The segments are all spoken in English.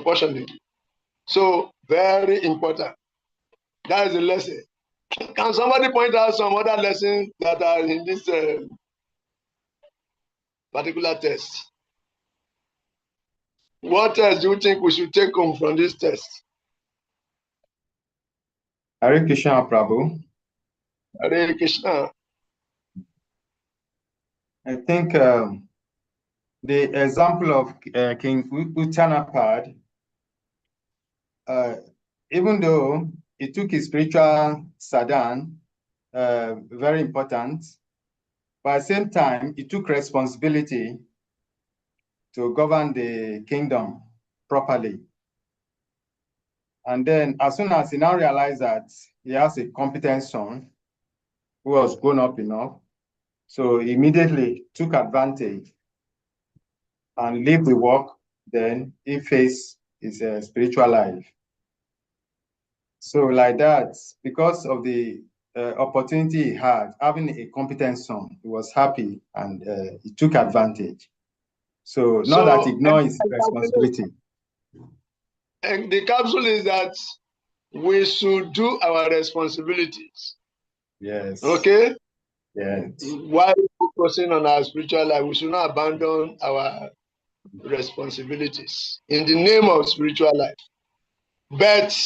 proportionately. So very important. That is the lesson. Can somebody point out some other lessons that are in this particular test? What test do you think we should take home from this test? Hare Krishna, Prabhu. Hare Krishna. I think the example of King Uttanapad, even though he took his spiritual sadhan, very important, but at the same time, he took responsibility to govern the kingdom properly. And then as soon as he now realized that he has a competent son who was grown up enough, so he immediately took advantage and leave the work, then he faced his spiritual life. So like that, because of the opportunity he had, having a competent son, he was happy and he took advantage. So not that ignore his responsibility. And the capsule is that we should do our responsibilities. Yes. Okay? Yes. While focusing on our spiritual life, we should not abandon our responsibilities in the name of spiritual life. But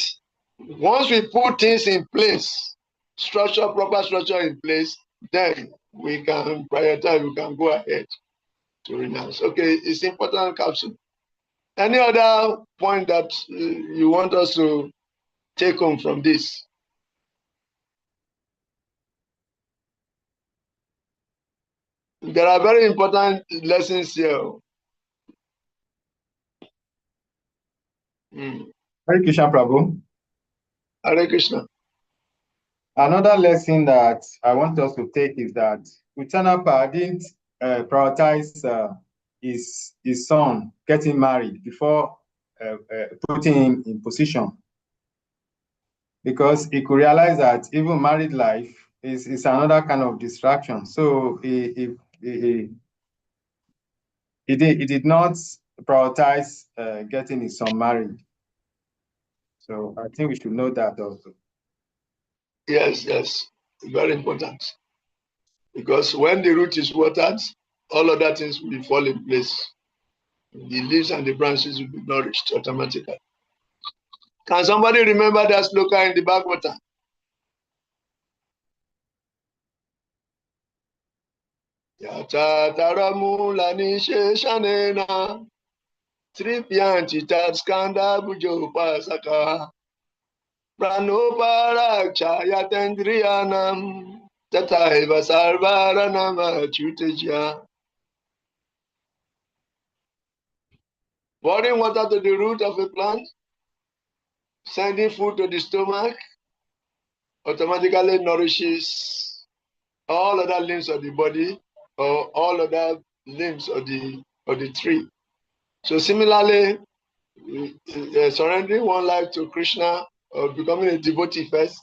once we put things in place, proper structure in place, then we can prioritize, we can go ahead to renounce. Okay, it's important capsule. Any other point that you want us to take home from this? There are very important lessons here. Hare Krishna, Prabhu. Hare Krishna. Another lesson that I want us to take is that Uttanapad didn't prioritize his son getting married before putting him in position, because he could realize that even married life is another kind of distraction. So he did not prioritize getting his son married. So I think we should know that also. Yes, yes, very important. Because when the root is watered, all other things will fall in place. The leaves and the branches will be nourished automatically. Can somebody remember that sloka in the Bhagavatam? Yata taramulani sheshanena tripyanchi tatskanda bujo pasaka pranoparaksha yatendriyanam tataiva sarvaranama chuteja. Pouring water to the root of a plant, sending food to the stomach, automatically nourishes all other limbs of the body or all other limbs of the tree. So similarly, surrendering one life to Krishna or becoming a devotee first,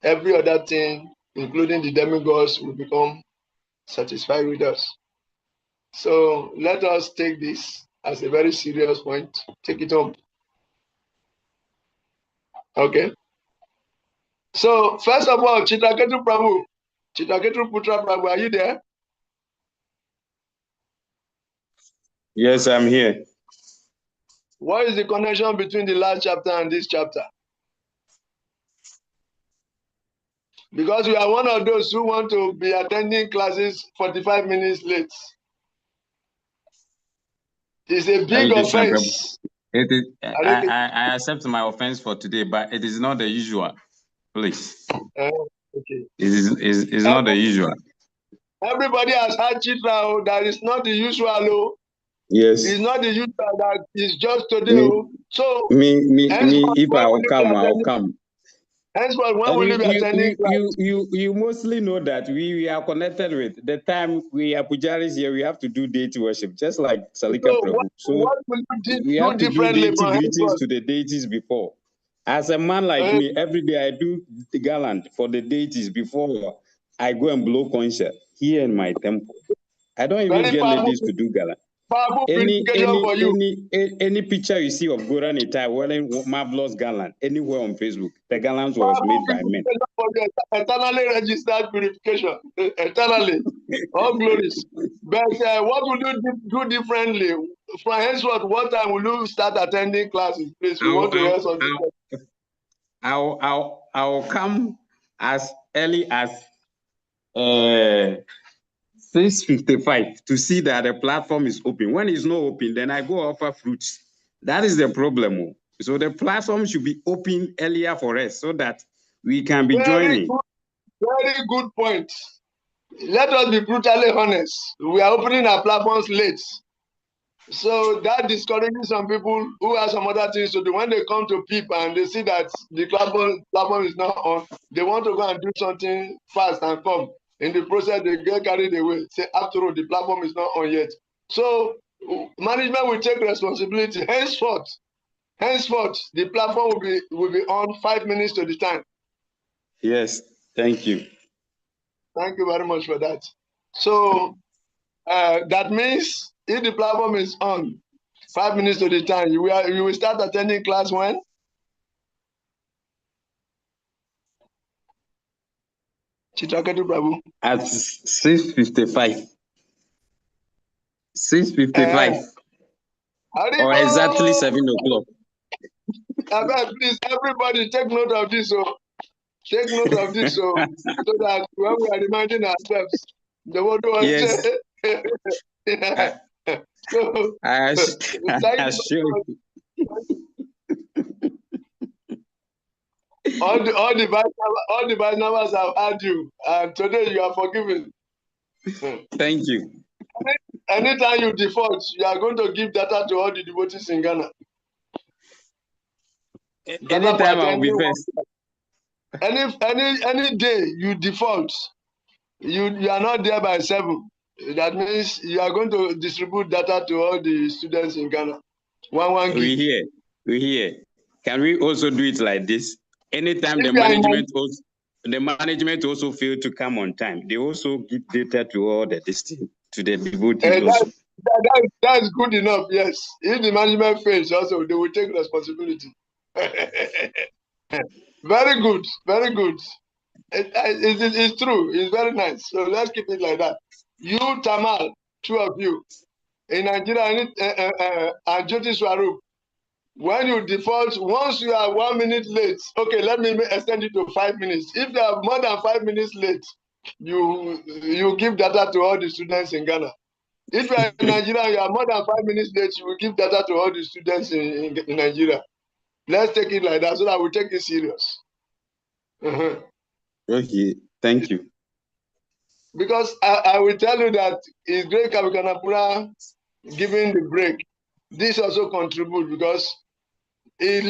every other thing, including the demigods, will become satisfied with us. So let us take this as a very serious point. Take it home. Okay. So first of all, Chitraketu Prabhu, Chitraketu Putra Prabhu, are you there? Yes, I'm here. What is the connection between the last chapter and this chapter? Because we are one of those who want to be attending classes 45 minutes late. It's a big offense. It is, I accept my offense for today, but it is not the usual. Please. Okay. It's not the usual. Everybody has had Chitra. That is not the usual. Yes. It's not the usual. That is just today. So if I will come, I'll come. Henceforth, when will you be attending class? You mostly know that we are connected with the time we are pujaris here. We have to do deity worship, just like Salika Prabhu. What will you we have to do deity greetings to the the deities before. As a man like me, every day I do the gallant for the deities before I go and blow concert here in my temple. I don't even get ladies to do gallant. Powerful purification for you. Any picture you see of Goran Itai wearing marvelous garland anywhere on Facebook, the garland was Powerful made by men. For the eternally registered purification, eternally, all glories. But what will you do differently? From henceforth, what time will you start attending classes? Please, we want to hear something. I'll come as early as 6:55 to see that the platform is open. When it's not open, then I go offer fruits. That is the problem. So the platform should be open earlier for us so that we can be joining. Very good point. Let us be brutally honest. We are opening our platforms late. So that discourages some people who have some other things to do. When they come to PEEP and they see that the platform is not on, they want to go and do something fast and come. In the process, they get carried away. Say, after all, the platform is not on yet. So management will take responsibility. Henceforth, the platform will be on 5 minutes to the time. Yes, thank you. Thank you very much for that. So that means if the platform is on 5 minutes to the time, you will start attending class when? Chitrakati Prabhu. At 6:55. 6:55. Or exactly 7 o'clock. Please, everybody take note of this. So take note of this so that when we are reminding ourselves, the word was yes. So, I assure you. All the vice numbers have had you, and today you are forgiven. Thank you. Anytime you default, you are going to give data to all the devotees in Ghana. Anytime I'll be first. Any day you default, you are not there by 7. That means you are going to distribute data to all the students in Ghana. We hear. Can we also do it like this? Anytime the management also fail to come on time, they also give data to all the to the devotees also. That's good enough, yes. If the management fails also, they will take responsibility. Very good, very good. It's true, it's very nice. So let's keep it like that. You, Tamal, 2 of you, in Nigeria, and Jyoti Swarup, when you default, once you are 1 minute late, okay, let me extend it to 5 minutes. If you are more than 5 minutes late, you give data to all the students in Ghana. If you are in Nigeria, you are more than 5 minutes late, you will give data to all the students in Nigeria. Let's take it like that so that we take it serious. Okay, thank you. Because I will tell you that it's great Kavikanapura giving the break. This also contributes because he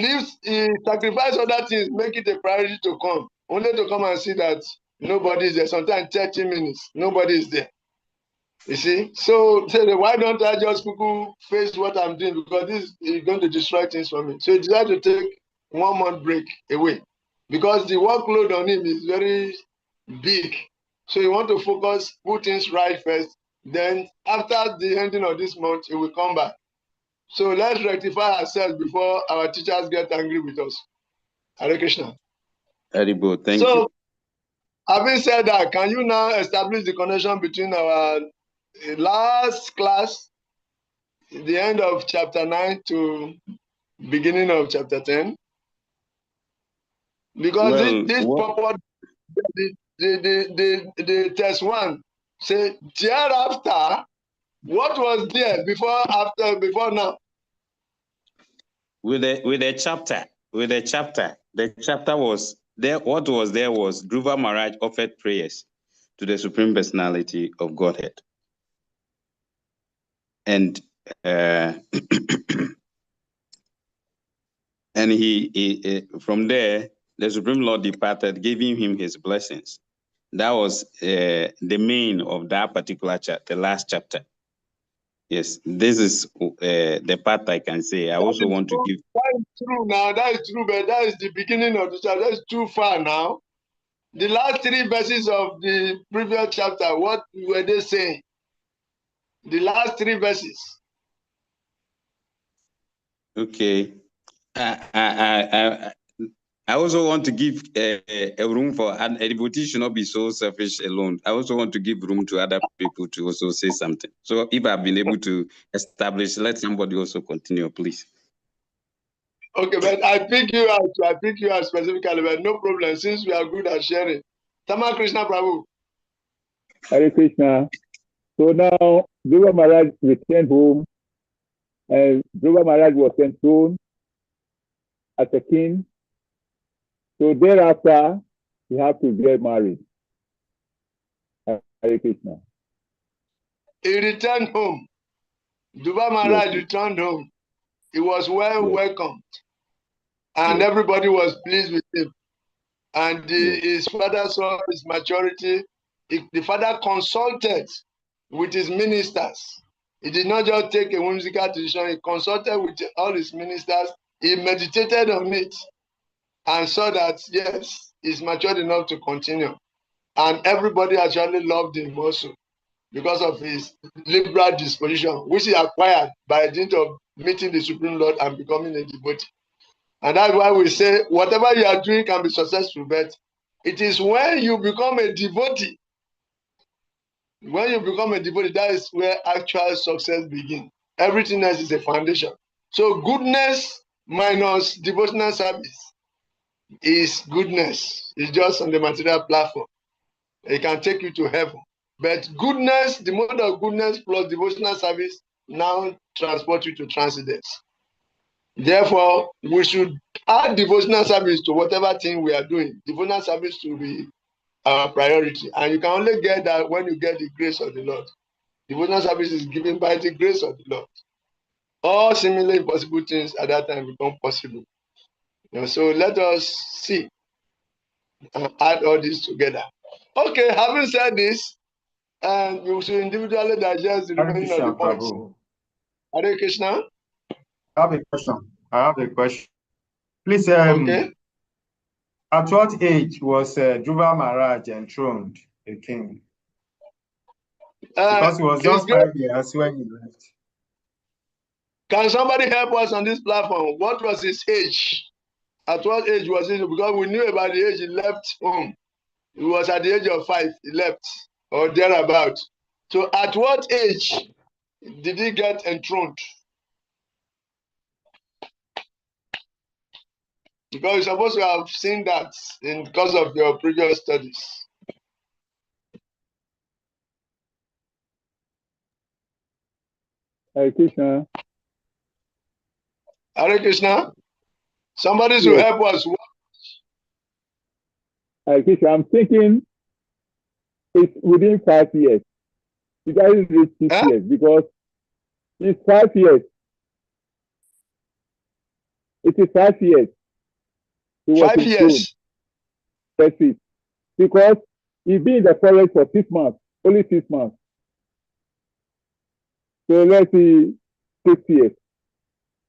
sacrifices other things, make it a priority to come, only to come and see that nobody is there. Sometimes 30 minutes, nobody is there. You see? So why don't I just face what I'm doing? Because this is going to destroy things for me. So he decided to take 1 month break away because the workload on him is very big. So he want to focus, put things right first. Then after the ending of this month, he will come back. So let's rectify ourselves before our teachers get angry with us. Hare Krishna. Haribo, thank you. So having said that, can you now establish the connection between our last class, the end of chapter 9 to beginning of chapter 10? Because this purport, the test 1 say thereafter, what was there before now? With a chapter, the chapter was there. What was there was Dhruva Maharaj offered prayers to the Supreme Personality of Godhead, and and he from there the Supreme Lord departed, giving him his blessings. That was the main of that particular chapter, the last chapter. Yes, this is the part I can say. I also want to give. That is true now. That is true, but that is the beginning of the chapter. That's too far now. The last 3 verses of the previous chapter, what were they saying? The last 3 verses. Okay. I also want to give a room for, and a devotee should not be so selfish alone. I also want to give room to other people to also say something. So if I've been able to establish, let somebody also continue, please. Okay, but I pick you out specifically, but no problem, since we are good at sharing. Tama Krishna Prabhu. Hare Krishna. So now Dhruva Maharaj returned home, and Dhruva Maharaj was enthroned as a king. So thereafter, he had to get married. Hare Krishna. He returned home. Dhruva Maharaj returned home. He was well welcomed, and everybody was pleased with him. And his father saw his maturity. The father consulted with his ministers. He did not just take a whimsical decision. He consulted with all his ministers. He meditated on it and saw that, yes, he's matured enough to continue. And everybody actually loved him also because of his liberal disposition, which he acquired by dint of meeting the Supreme Lord and becoming a devotee. And that's why we say whatever you are doing can be successful, but it is when you become a devotee, that is where actual success begins. Everything else is a foundation. So goodness minus devotional service is goodness. It's just on the material platform. It can take you to heaven. But goodness, the mode of goodness plus devotional service now transport you to transcendence. Therefore, we should add devotional service to whatever thing we are doing. Devotional service should be our priority. And you can only get that when you get the grace of the Lord. Devotional service is given by the grace of the Lord. All seemingly impossible things at that time become possible. So let us see and add all this together. Okay, having said this, and you should individually digest the remaining of the points. Hare Krishna. I have a question. Please, Okay. at what age was Dhruva Maharaj enthroned a king? Because he was just 5 years when he left. Can somebody help us on this platform? What was his age? At what age was it? Because we knew about the age he left home. He was at the age of 5, he left, or thereabout. So at what age did he get enthroned? Because you're supposed to have seen that because of your previous studies. Hare Krishna. Hare Krishna. Somebody should help us. Hare Krishna. I'm thinking it's within 5 years. It doesn't reach 6 years because it's 5 years. It is 5 years. He was 5 years. That's it. Because he's been in the forest for 6 months, only 6 months. So let's see, 6 years.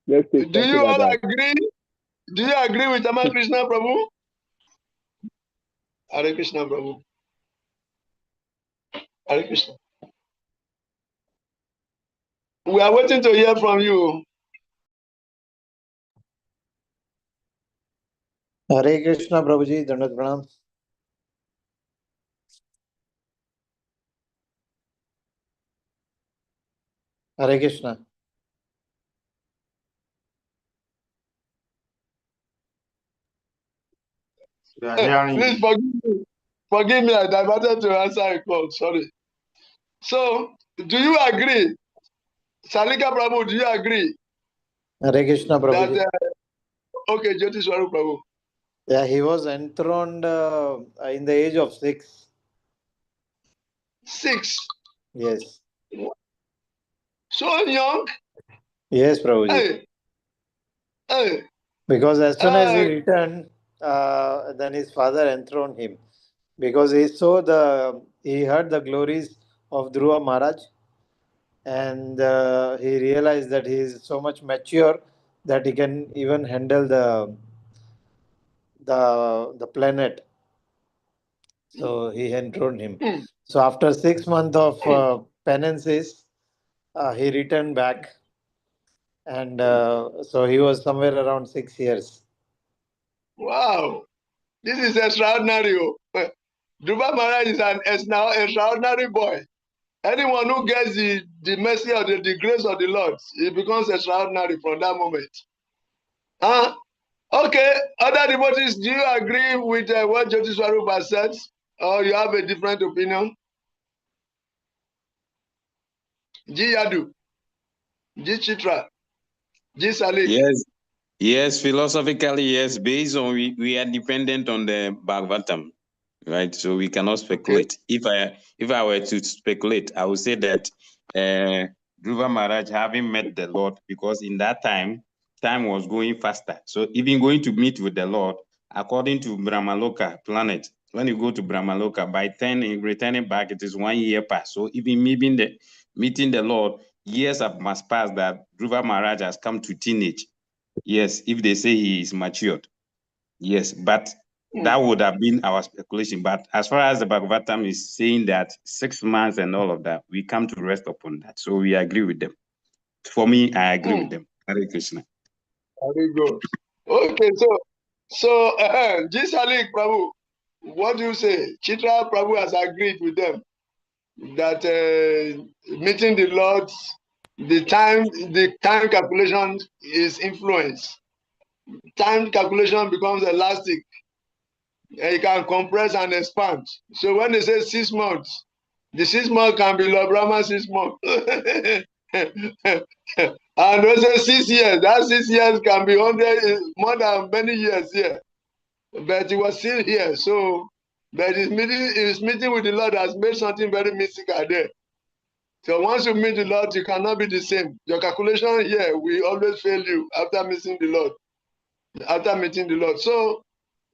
Let's take. Do you all agree? Do you agree with Tama Krishna Prabhu? Hare Krishna Prabhu. Hare Krishna. We are waiting to hear from you. Hare Krishna Prabhuji, Dandat Pranam. Hare Krishna. Please forgive me, I diverted to answer a call, sorry. So, do you agree? Salika Prabhu, do you agree? Hare Krishna Prabhuji. Okay, Jyoti Swarup Prabhu. Yeah, he was enthroned in the age of 6. 6? Yes. So young? Yes, Prabhuji. Hey. Because as soon as he returned, then his father enthroned him. Because he heard the glories of Dhruva Maharaj, and he realized that he is so much mature that he can even handle the planet. So he enthroned him. So after 6 months of penances, he returned back And so he was somewhere around 6 years. Wow, this is extraordinary. Dhruva Maharaj is an extraordinary boy. Anyone who gets the mercy or the grace of the Lord, it becomes extraordinary from that moment. Huh? Okay, other devotees, do you agree with what Jyoti Swarupa said? Or you have a different opinion? Ji Yadu, Ji Chitra, Ji Salik. Yes, yes, philosophically, yes. Based on we are dependent on the Bhagavatam, right? So we cannot speculate. Okay. If I were to speculate, I would say that Dhruva Maharaj having met the Lord, because in that time was going faster. So even going to meet with the Lord, according to Brahmaloka planet, when you go to Brahmaloka, by 10 returning back, it is 1 year past. So even meeting the Lord, years have must pass that Dhruva Maharaj has come to teenage. Yes, if they say he is matured. Yes, but that would have been our speculation. But as far as the Bhagavatam is saying that 6 months and all of that, we come to rest upon that. So we agree with them. For me, I agree with them. Hare Krishna. Very good. Okay, so Jisalik Prabhu, what do you say? Chitra Prabhu has agreed with them that meeting the Lord, the time calculation is influenced. Time calculation becomes elastic. And it can compress and expand. So when they say 6 months, the 6 months can be Lord Brahma 6 months. And when they say 6 years, that 6 years can be 100, more than many years here. But he was still here. So, but his meeting with the Lord has made something very mystical there. So once you meet the Lord, you cannot be the same. Your calculation here will always fail you after meeting the Lord. After meeting the Lord. So,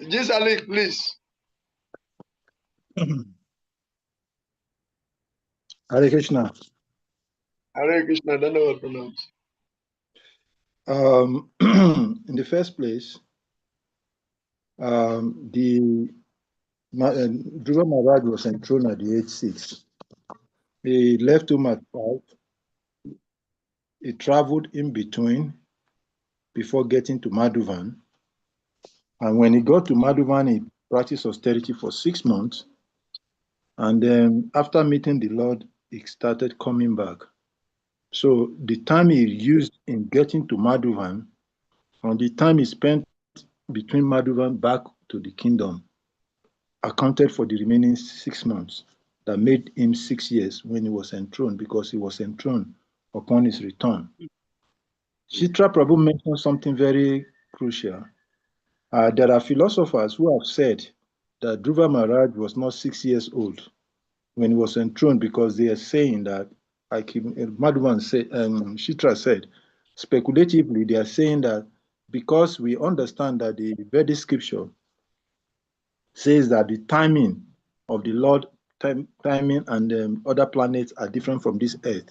Jisalik, please. Hare Krishna. Hare Krishna, I don't know what to pronounce. In the first place, Dhruva Maharaj was enthroned at the age 6. He left home at 5. He traveled in between before getting to Madhuvan. And when he got to Madhuvan, he practiced austerity for 6 months. And then after meeting the Lord, he started coming back. So the time he used in getting to Madhuvan, and the time he spent between Madhuvan back to the kingdom, accounted for the remaining 6 months that made him 6 years when he was enthroned, because he was enthroned upon his return. Chitra Prabhu mentioned something very crucial. There are philosophers who have said that Dhruva Maharaj was not 6 years old when he was enthroned, because they are saying that, like Madhuvan said, Chitra said, speculatively, they are saying that because we understand that the Vedic scripture says that the timing of the Lord, timing and other planets are different from this earth.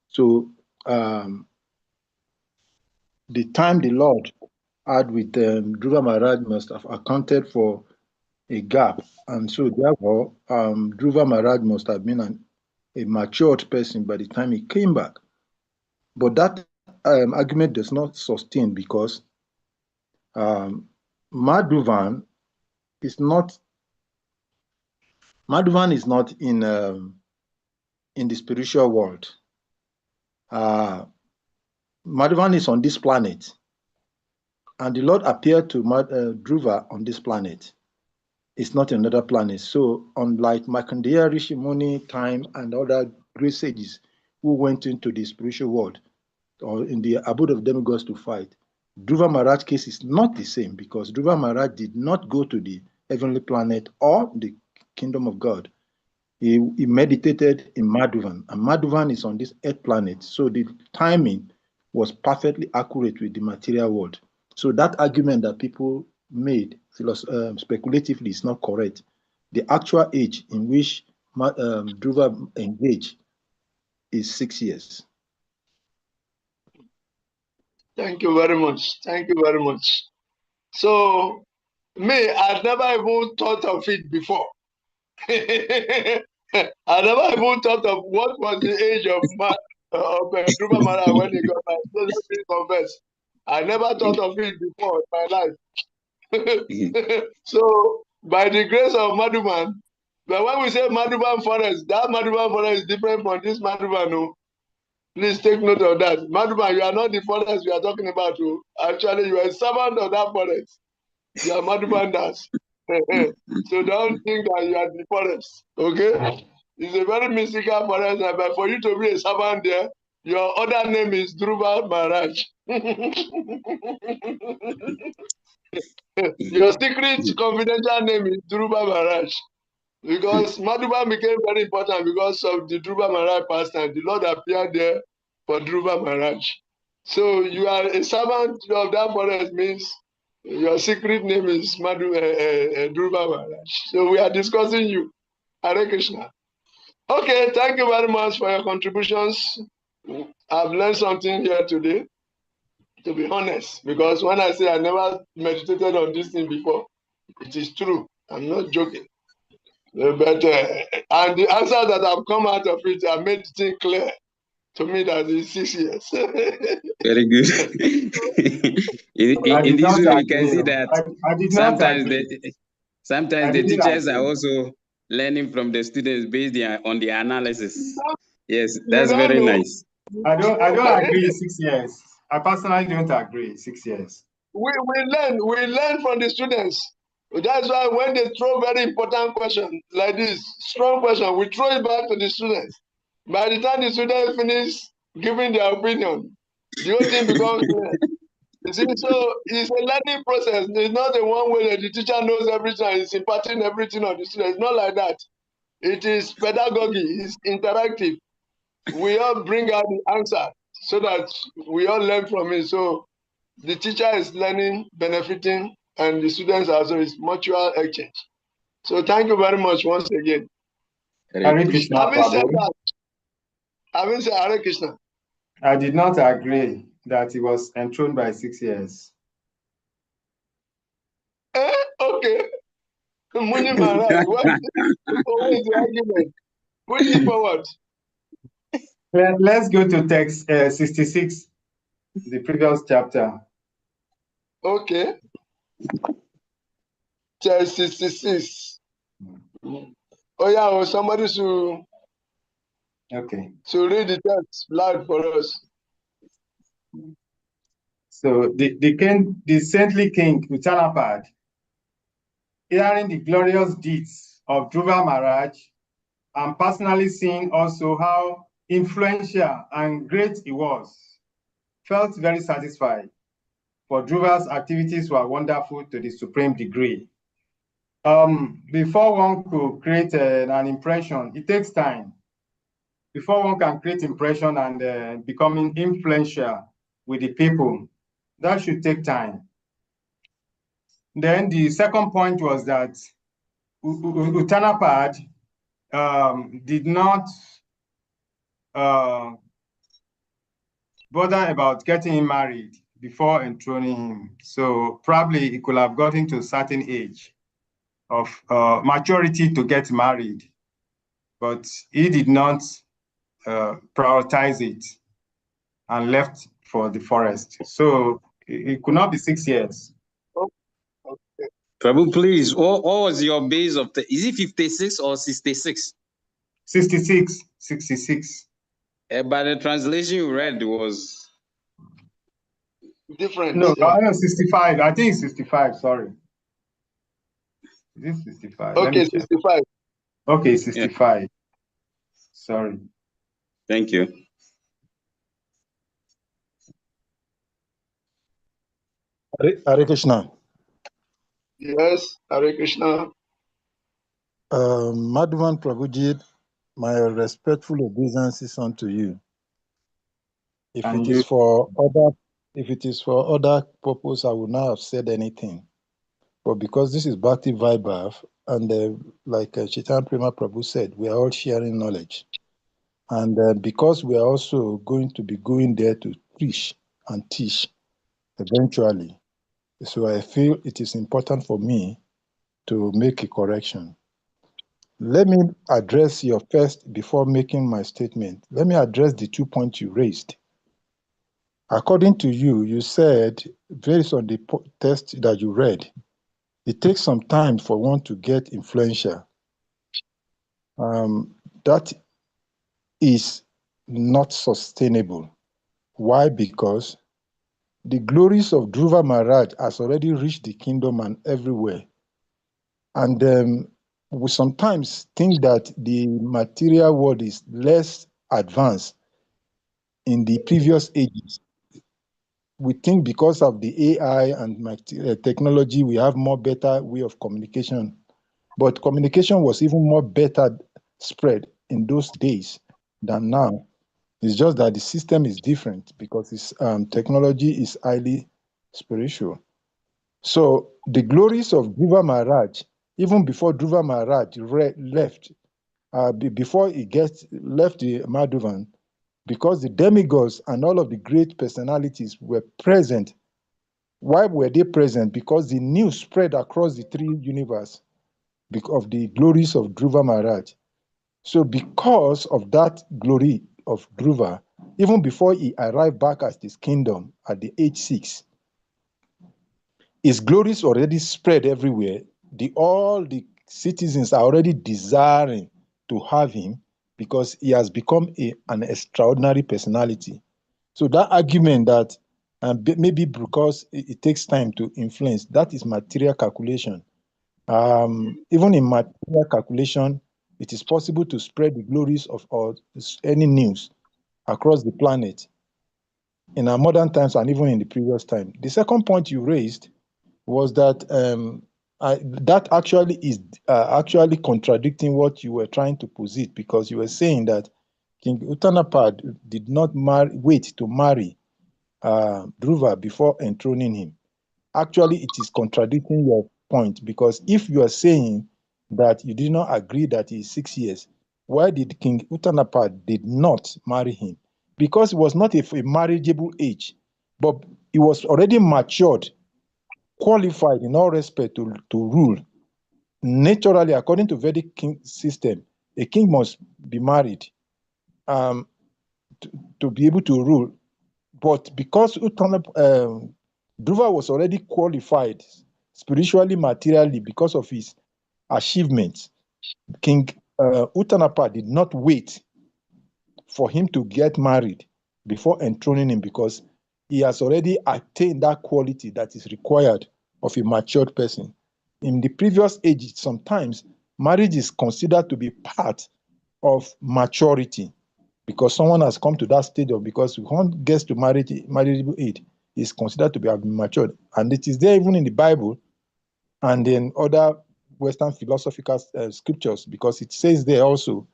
So the time the Lord had with Dhruva Maharaj must have accounted for a gap. And so therefore, Dhruva Maharaj must have been a matured person by the time he came back. But that argument does not sustain, because Madhuvan is not in the spiritual world. Madhuvan is on this planet, and the Lord appeared to Dhruva on this planet. It's not another planet. So unlike Markandeya Rishi Muni time and other great sages who went into the spiritual world or in the abode of demigods to fight, Dhruva Maharaj's case is not the same, because Dhruva Maharaj did not go to the heavenly planet or the kingdom of God. He meditated in Madhuvan, and Madhuvan is on this earth planet. So the timing was perfectly accurate with the material world. So that argument that people made speculatively is not correct. The actual age in which Dhruva engaged is 6 years. Thank you very much. Thank you very much. So, I'd never even thought of it before. I never even thought of what was the age of of Dhruva Maharaj when he got married. So let me confess. I never thought of it before in my life. So, by the grace of Madhuban, but when we say Madhuban forest, that Madhuban forest is different from this Madhuban. No? Please take note of that. Madhuban, you are not the forest we are talking about. Oh. Actually, you are a servant of that forest. You are Madhuban Das. So don't think that you are the forest. Okay? It's a very mystical forest, but for you to be a servant there, your other name is Dhruva Maharaj. Your secret confidential name is Dhruva Maharaj. Because Madhuban became very important because of the Dhruva Maharaj pastime. The Lord appeared there for Dhruva Maharaj. So you are a servant of that forest means your secret name is Dhruva Maharaj. So we are discussing you. Hare Krishna. Okay, thank you very much for your contributions. I've learned something here today, to be honest, because when I say I never meditated on this thing before, it is true. I'm not joking. But and the answer that have come out of it have made things clear to me that it's 6 years. Very good. I In did this not way, you can agree. see that I did not sometimes agree. sometimes I the didn't teachers are agree. also learning from the students based on the analysis. Yes, You that's don't very know. nice. I don't agree 6 years. I personally don't agree 6 years. We learn from the students. That's why when they throw very important question like this, strong question, we throw it back to the students. By the time the students finish giving their opinion, the whole thing becomes clear. You see, so it's a learning process. It's not the one way that the teacher knows everything and is imparting everything on the students. It's not like that. It is pedagogy. It's interactive. We all bring out the answer so that we all learn from it. So the teacher is learning, benefiting, and the students also is mutual exchange. So thank you very much once again. Hare Hare Krishna. Krishna Having said Prabhu. that, having said Hare Krishna, I did not agree that he was enthroned by 6 years. okay, Muni Maharaj, what is the argument? Put it forward. Let's go to text 66, the previous chapter. Okay. Chapter 66. Oh yeah, somebody should read the text loud for us. So the saintly king Uttanapad, hearing the glorious deeds of Dhruva Maharaj and personally seeing also how influential and great he was, felt very satisfied, for Dhruva's activities were wonderful to the supreme degree. Before one could create an impression, it takes time. Before one can create impression and becoming influential with the people, that should take time. Then the second point was that Uttanapad did not bother about getting him married before enthroning him. So probably he could have gotten to a certain age of maturity to get married, but he did not prioritize it and left for the forest. So it could not be 6 years. Prabhu, please, what was your base of is it 56 or 66? 66. But the translation you read was different. No, 65. I think it's 65, sorry. Is it 65? Okay, 65. Okay, 65. Yeah. Sorry. Thank you. Hare Krishna. Yes, Hare Krishna. Madhuvan Prabhuji, my respectful obeisances unto you. If it is for other purpose, I would not have said anything. But because this is Bhakti Vaibhav, and like Chaitanya Prema Prabhu said, we are all sharing knowledge. And because we are also going to be going there to preach and teach eventually, so I feel it is important for me to make a correction. Let me address your first before making my statement. Let me address the 2 points you raised. According to you, you said, based on the text that you read, it takes some time for one to get influential. That is not sustainable. Why? Because the glories of Dhruva Maharaj has already reached the kingdom and everywhere. And we sometimes think that the material world is less advanced in the previous ages. We think because of the AI and technology, we have more better way of communication. But communication was even more better spread in those days than now. It's just that the system is different because its technology is highly spiritual. So the glories of Dhruva Maharaj, even before Dhruva Maharaj left, before he left the Madhuvan, because the demigods and all of the great personalities were present. Why were they present? Because the news spread across the 3 universes of the glories of Dhruva Maharaj. So because of that glory of Dhruva, even before he arrived back at his kingdom at the age 6, his glories already spread everywhere. All the citizens are already desiring to have him because he has become an extraordinary personality. So that argument that maybe because it takes time to influence, that is material calculation. Even in material calculation, it is possible to spread the glories of any news across the planet in our modern times and even in the previous time. The second point you raised was that that actually is actually contradicting what you were trying to posit, because you were saying that King Uttanapad did not wait to marry Dhruva before enthroning him. Actually, it is contradicting your point, because if you are saying that you did not agree that he is 6 years, why did King Uttanapad did not marry him? Because he was not a marriageable age, but he was already matured, qualified in all respect to rule. Naturally, according to Vedic king system, a king must be married to be able to rule. But because Dhruva was already qualified spiritually, materially, because of his achievements, King Uttanapad did not wait for him to get married before enthroning him, because he has already attained that quality that is required of a matured person. In the previous age, sometimes marriage is considered to be part of maturity, because someone has come to that stage of, because one gets to marriageable age, is considered to be matured. And it is there even in the Bible and in other Western philosophical scriptures, because it says there also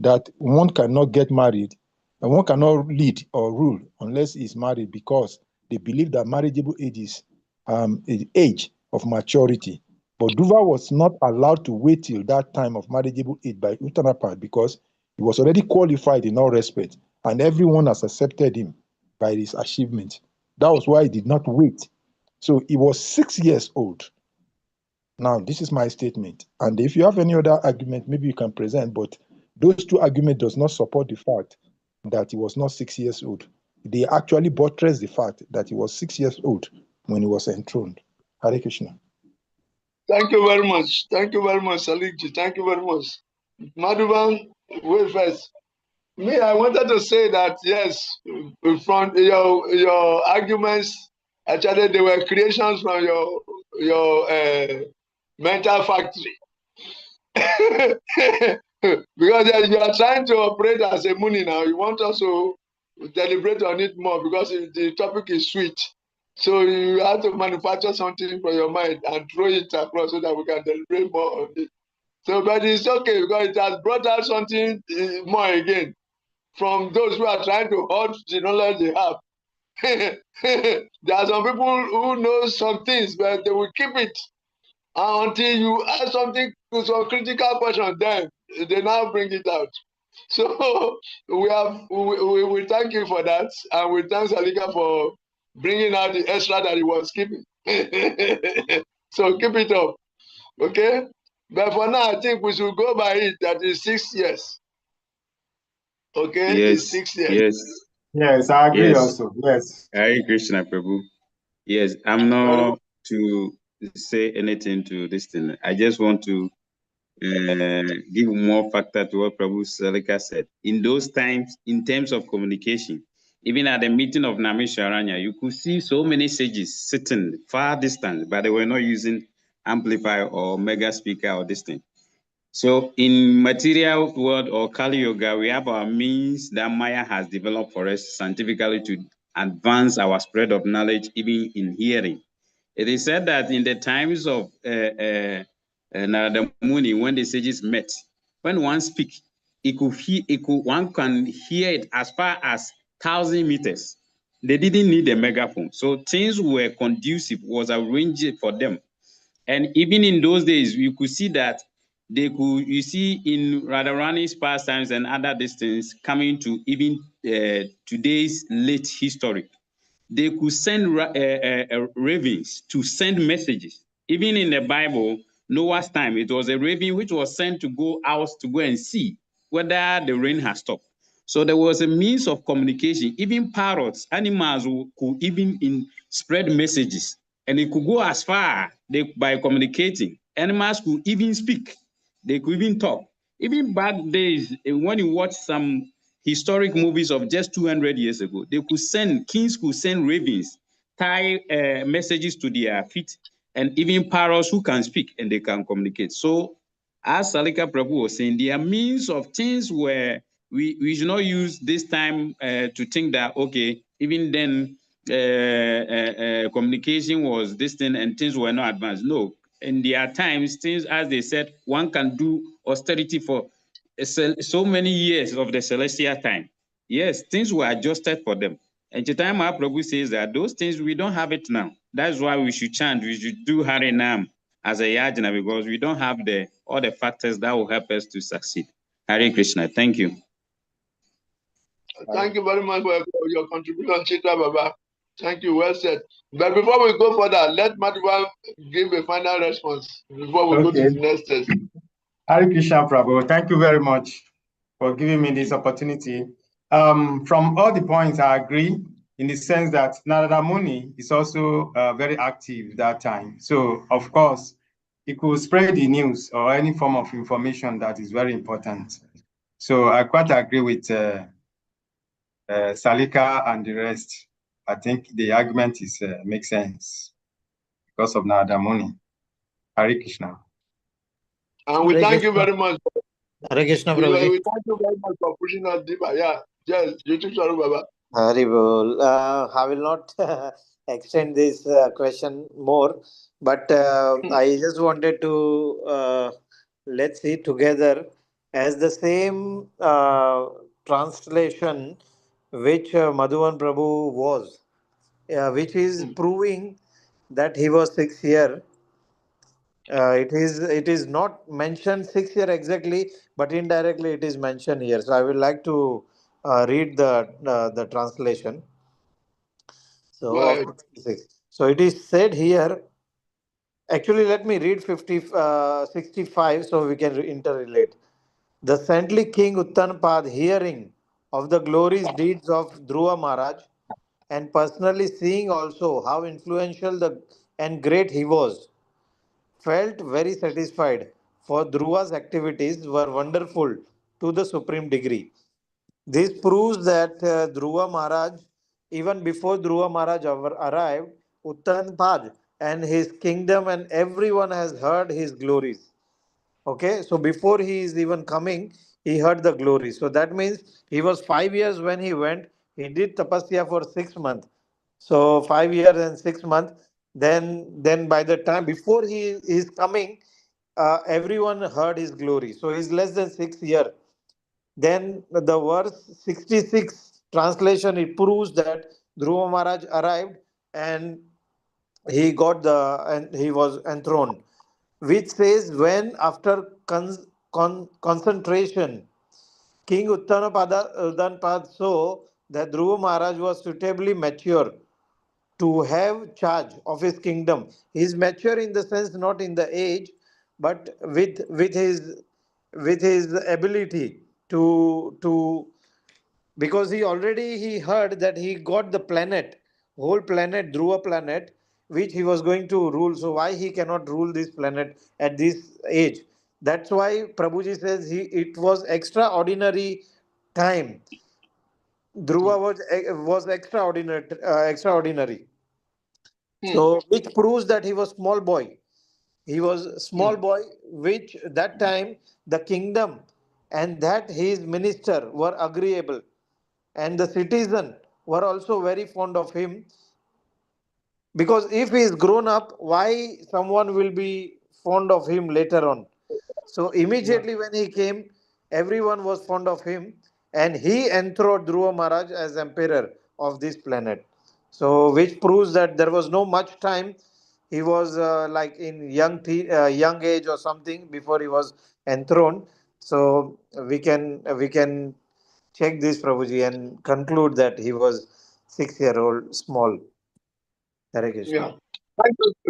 that one cannot get married and one cannot lead or rule unless he is married, because they believe that marriageable age is the age of maturity. But Dhruva was not allowed to wait till that time of marriageable age by Uttanapad, because he was already qualified in all respect, and everyone has accepted him by his achievement. That was why he did not wait. So he was 6 years old. Now, this is my statement. And if you have any other argument, maybe you can present, but those 2 arguments does not support the fact that he was not 6 years old. They actually buttress the fact that he was 6 years old when he was enthroned. Hare Krishna. Thank you very much. Thank you very much, Salikji. Thank you very much. Madhuvan, wait first. Me, I wanted to say that, yes, from your arguments, actually, they were creations from your mental factory. Because you are trying to operate as a Muni now. You want us to deliberate on it more, because the topic is sweet. So you have to manufacture something from your mind and throw it across so that we can deliberate more on it. So, but it's okay, because it has brought out something more again from those who are trying to hold the knowledge they have. There are some people who know some things, but they will keep it until you ask something to some critical question, then they now bring it out. So we thank you for that, and we thank Salika for bringing out the extra that he was keeping. So keep it up, okay? But for now, I think we should go by it. That is 6 years. Okay, it's Yes, 6 years. yes, Yes, I agree yes. also. Yes. Hare Krishna, Prabhu. Yes, I'm not to say anything to this thing. I just want to give more factor to what Prabhu Salika said. In those times, in terms of communication, even at the meeting of Namisharanya, you could see so many sages sitting far distance, but they were not using amplifier or mega speaker or this thing. So in material world or Kali Yoga, we have our means that Maya has developed for us scientifically to advance our spread of knowledge, even in hearing. It is said that in the times of Narada Muni, when the sages met, when one speak, one can hear it as far as 1,000 meters. They didn't need a megaphone. So things were conducive, was arranged for them. And even in those days, you could see that they could, you see in Radharani's pastimes and other distance coming to even today's late history, they could send ravens to send messages. Even in the Bible, Noah's time, it was a raven which was sent to go out to go and see whether the rain has stopped. So there was a means of communication. Even parrots, animals could even spread messages, and it could go as far by communicating. Animals could even speak. They could even talk. Even back days, when you watch some historic movies of just 200 years ago, kings could send ravens, tie messages to their feet, and even parrots who can speak and they can communicate. So, as Salika Prabhu was saying, there are means of things where we should not use this time to think that, okay, even then communication was this thing and things were not advanced. No, in their times, things, as they said, one can do austerity for so many years of the celestial time. Yes, things were adjusted for them. And Chaitanya Mahaprabhu says that those things, we don't have it now. That's why we should chant, we should do Harinam as a yajna, because we don't have all the factors that will help us to succeed. Hare Krishna. Thank you. Thank you very much for your contribution, Chitra Baba. Thank you, well said. But before we go further, let Madhva give a final response before we go to the next test. Hare Krishna, Prabhu. Thank you very much for giving me this opportunity. From all the points, I agree in the sense that Narada Muni is also very active that time. So, of course, it could spread the news or any form of information that is very important. So I quite agree with Salika and the rest. I think the argument makes sense because of Narada Muni. Hare Krishna. And we Hare thank you Krishna. very much. Hare Krishna, We Prabhuji. thank you very much for pushing us deeper. Yeah, yes, you too, Charu Baba. Haribol. I will not extend this question more, but I just wanted to let's see together as the same translation which Madhuvan Prabhu was, which is proving that he was 6 year. It is not mentioned 6 year exactly, but indirectly it is mentioned here. So I would like to read the translation. Go So ahead. of 26. So it is said here. Actually, let me read 65 so we can interrelate. The saintly king Uttanpad, hearing of the glorious deeds of Dhruva Maharaj and personally seeing also how influential and great he was, felt very satisfied, for Dhruva's activities were wonderful to the supreme degree. This proves that Dhruva Maharaj, even before Dhruva Maharaj arrived, Uttanpad and his kingdom and everyone has heard his glories. Okay, so before he is even coming, he heard the glory. So that means he was 5 years when he went. He did tapasya for 6 months. So 5 years and 6 months. Then by the time before he is coming, everyone heard his glory. So he's less than 6 years. Then the verse 66 translation, it proves that Dhruva Maharaj arrived and he was enthroned, which says when after concentration, King Uttanapad saw that Dhruva Maharaj was suitably mature to have charge of his kingdom. He is mature in the sense not in the age, but with his ability to because he heard that he got the planet, whole planet, Dhruva planet, which he was going to rule. So why he cannot rule this planet at this age? That's why Prabhuji says it was extraordinary time. Dhruva was extraordinary. So which proves that he was small boy. He was a small boy, which that time the kingdom and that his minister were agreeable, and the citizen were also very fond of him, because if he is grown up, why someone will be fond of him later on? So Yeah. immediately when he came, everyone was fond of him, and he enthroned Dhruva Maharaj as emperor of this planet. So which proves that there was no much time. He was like in young age or something before he was enthroned. So we can check this, Prabhuji, and conclude that he was 6 year old small. Hare Krishna. Yeah.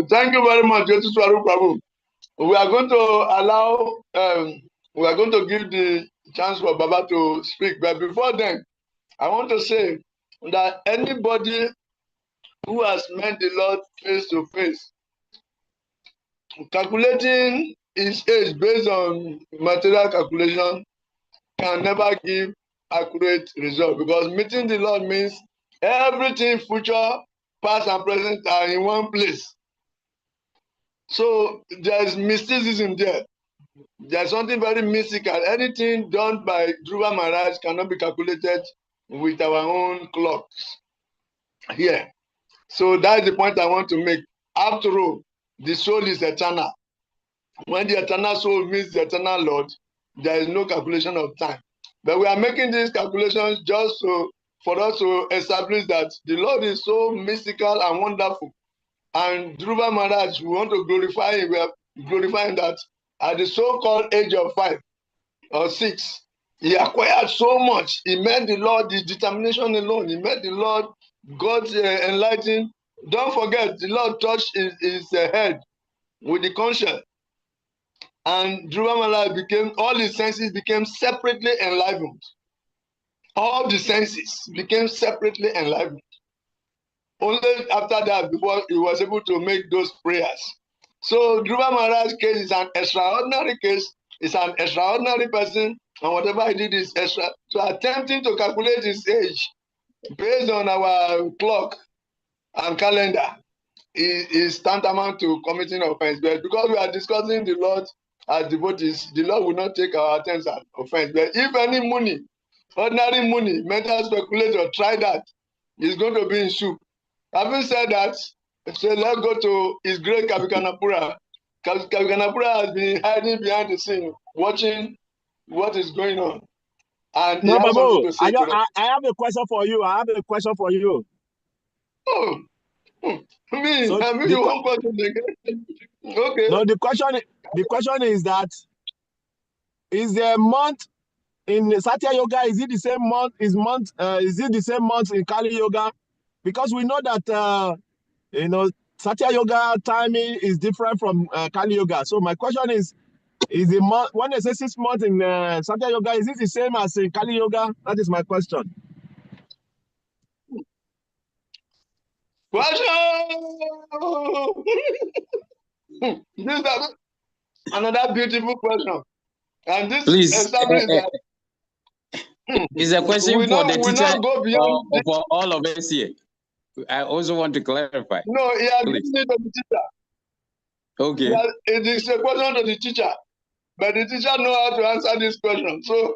Thank you very much, Jyoti Swaru Prabhu. We are going to allow, we are going to give the chance for Baba to speak. But before then, I want to say that anybody who has met the Lord face to face, calculating his age based on material calculation can never give accurate result, because meeting the Lord means everything future, past and present are in one place. So there's mysticism there. There's something very mystical. Anything done by Dhruva Maharaj cannot be calculated with our own clocks here. So that's the point I want to make. After all, the soul is eternal. When the eternal soul meets the eternal Lord, there is no calculation of time. But we are making these calculations just for us to establish that the Lord is so mystical and wonderful. And Dhruva Maharaj, we want to glorify him. We are glorifying that at the so-called age of 5 or 6, he acquired so much. He met the Lord, his determination alone. He met the Lord, God's enlightened. Don't forget, the Lord touched his head with the conscience. And Dhruva Maharaj all his senses became separately enlivened. All the senses became separately enlivened. Only after that, before he was able to make those prayers. So Dhruva Maharaj's case is an extraordinary case. It's an extraordinary person, and whatever he did is extra. So attempting to calculate his age based on our clock and calendar is tantamount to committing offense. But because we are discussing the Lord as devotees, the Lord will not take our attempts as offense. But if any money, ordinary money, mental speculator, try that, it's going to be in soup. Having said that, so let's go to his great Kavikanapura. Kavikanapura has been hiding behind the scene, watching what is going on. And he No, has something Babu, to say to us. I have a question for you. Oh, me, So I mean, the you want question again? Okay. no, the question is that is the month in Satya Yoga, is it the same month? Is it the same month in Kali Yoga? Because we know that Satya Yoga timing is different from Kali Yoga. So my question is the month when they say 6 months in Satya Yoga, is it the same as in Kali Yoga? That is my question. Question! This is another beautiful question. And this Please, establishes that it's a question for the we teacher not go beyond or for all of us here. I also want to clarify. No, he has Please. given it to the teacher. Okay. It is a question to the teacher. But the teacher know how to answer this question. So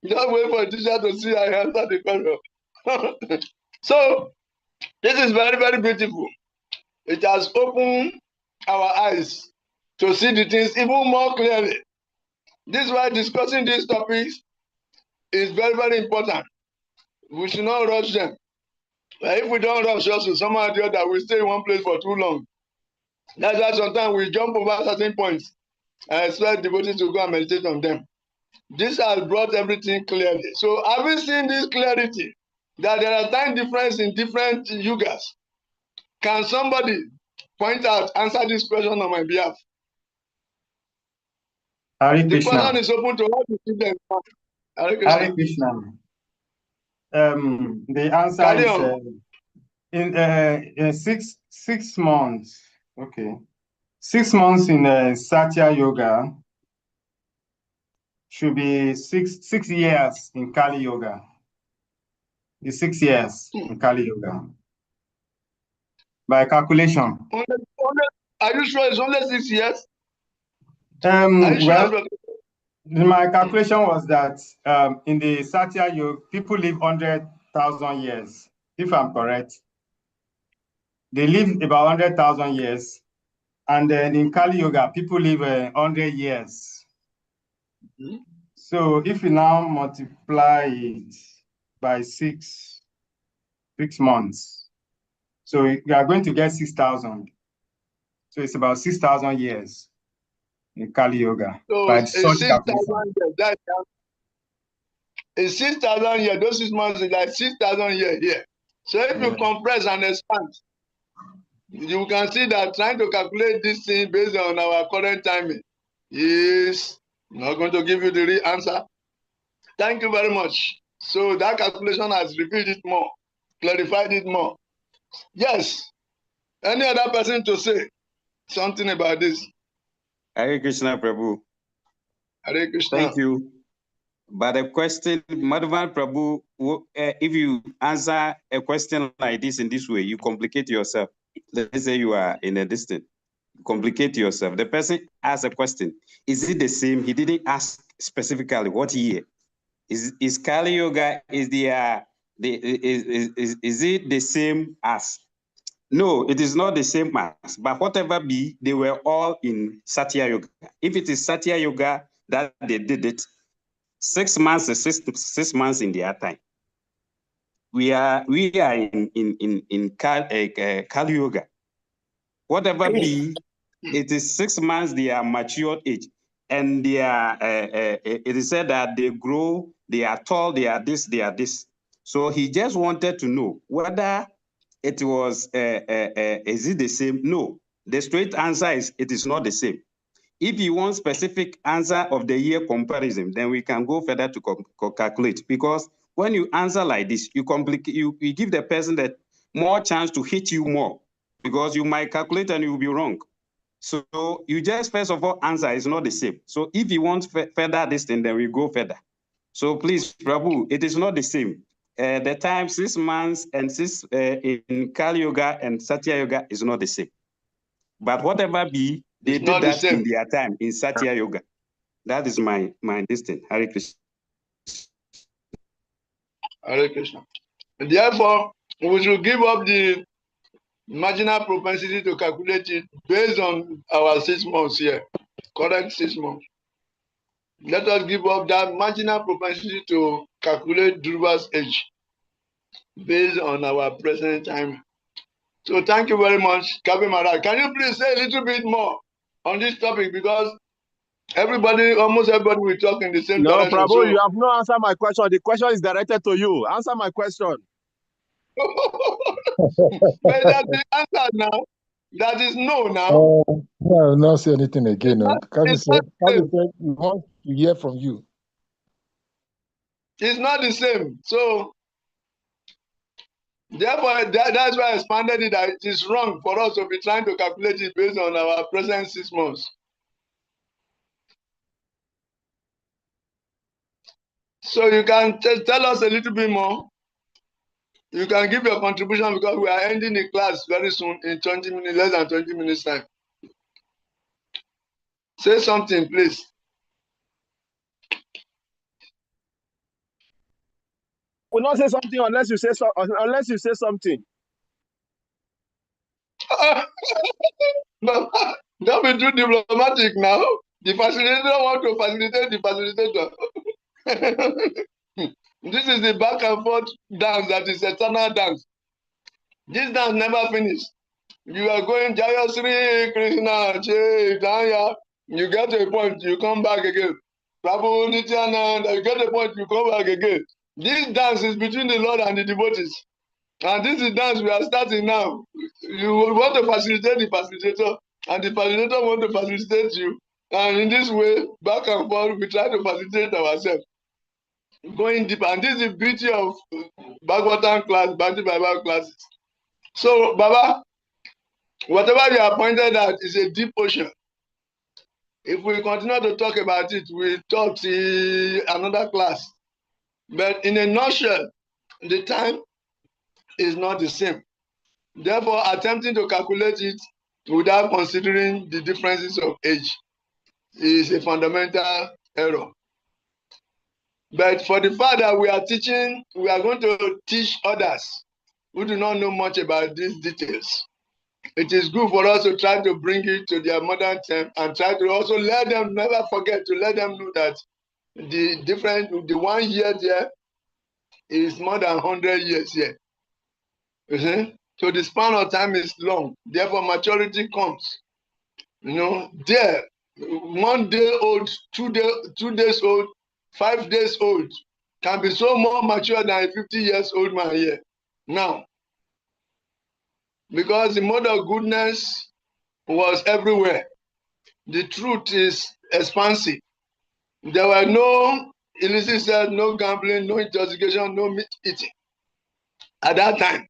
just wait for the teacher to see how he answer the question. So this is very, very beautiful. It has opened our eyes to see the things even more clearly. This is why discussing these topics is very, very important. We should not rush them. If we don't rush also, somehow or the other, we stay in one place for too long. That's why sometimes we jump over certain points and expect devotees to go and meditate on them. This has brought everything clearly. So having seen this clarity, that there are time difference in different yugas, can somebody point out, answer this question on my behalf? Hare The Krishna. question is open to all the students. Hare Hare Krishna. Krishna. The answer Carry is on. in 6 months. Okay. 6 months in Satya Yoga should be six years in Kali Yoga. It's 6 years in Kali Yoga. By calculation. Are you sure it's only 6 years? Are you Well, sure? my calculation was that in the Satya Yoga, people live 100,000 years, if I'm correct. They live about 100,000 years. And then in Kali Yoga, people live 100 years. Mm-hmm. So if you now multiply it by 6 months, so you are going to get 6,000. So it's about 6,000 years in Kali Yoga. So By it's such 6,000 calculation. years. It's 6,000 years. Those 6 months is like 6,000 years here. So if you compress and expand, you can see that trying to calculate this thing based on our current timing is not going to give you the real answer. Thank you very much. So that calculation has revealed it more, clarified it more. Yes. Any other person to say something about this? Hare Krishna, Prabhu. Hare Krishna. Thank you. But the question, Madhavan Prabhu, if you answer a question like this in this way, you complicate yourself. Let's say you are in a distance, complicate yourself. The person asks a question. Is it the same? He didn't ask specifically what year. Is Kali Yoga, is it the same as? No, it is not the same as, but whatever be, they were all in Satya Yoga. If it is Satya Yoga that they did it, 6 months is 6 months in their time. We are in Kali Yoga. Whatever be, it is 6 months their mature age, and they are. It is said that they grow, they are tall, they are this, they are this. So he just wanted to know whether it was. Is it the same? No. The straight answer is it is not the same. If you want specific answer of the year comparison, then we can go further to calculate, because when you answer like this, you complicate, you give the person that more chance to hit you more, because you might calculate and you will be wrong. So you just first of all answer is not the same. So if you want further this thing, then we go further. So please, Prabhu, it is not the same. The time 6 months and in Kali Yoga and Satya Yoga is not the same. But whatever be, they did that in their time in Satya Yoga. That is my distance. Hare Krishna. Hare Krishna. Therefore, we should give up the marginal propensity to calculate it based on our 6 months here, correct 6 months. Let us give up that marginal propensity to calculate Dhruva's age based on our present time. So thank you very much, Kabi Maharaj. Can you please say a little bit more on this topic, because almost everybody will talk in the same No, direction. Prabhu, So you have not answered my question. The question is directed to you. Answer my question. but that's the answer now. That is no now. I will not say anything again. Kabi It's said we want to hear from you. It's not the same. So therefore, that's why I expanded it, that it is wrong for us to be trying to calculate it based on our present 6 months. So you can tell us a little bit more. You can give your contribution, because we are ending the class very soon in 20 minutes, less than 20 minutes time. Say something, please. Will not say something unless you say something. Don't be too diplomatic now. The facilitator want to facilitate the facilitator. This is the back and forth dance that is eternal dance. This dance never finish. You are going Jaya Sri Krishna Chaitanya. You get to a point, you come back again. Prabhu Nityananda, you get a point, you come back again. This dance is between the Lord and the devotees. And this is dance we are starting now. You want to facilitate the facilitator, and the facilitator want to facilitate you. And in this way, back and forth, we try to facilitate ourselves, going deeper. And this is the beauty of Bhagavatam class, Bhakti Vaibhav classes. So, Baba, whatever you are pointed at is a deep ocean. If we continue to talk about it, we'll talk to another class. But in a nutshell, the time is not the same. Therefore, attempting to calculate it without considering the differences of age is a fundamental error. But for the fact that we are teaching, we are going to teach others who do not know much about these details. It is good for us to try to bring it to their modern time and try to also let them never forget to let them know that the 1 year there is more than 100 years here. You see? So the span of time is long. Therefore, maturity comes. There, 1 day old, 2 days old, 5 days old can be so more mature than a 50 years old man here. Now, because the mode of goodness was everywhere, the truth is expansive. There were no illicit sex, no gambling, no intoxication, no meat eating at that time.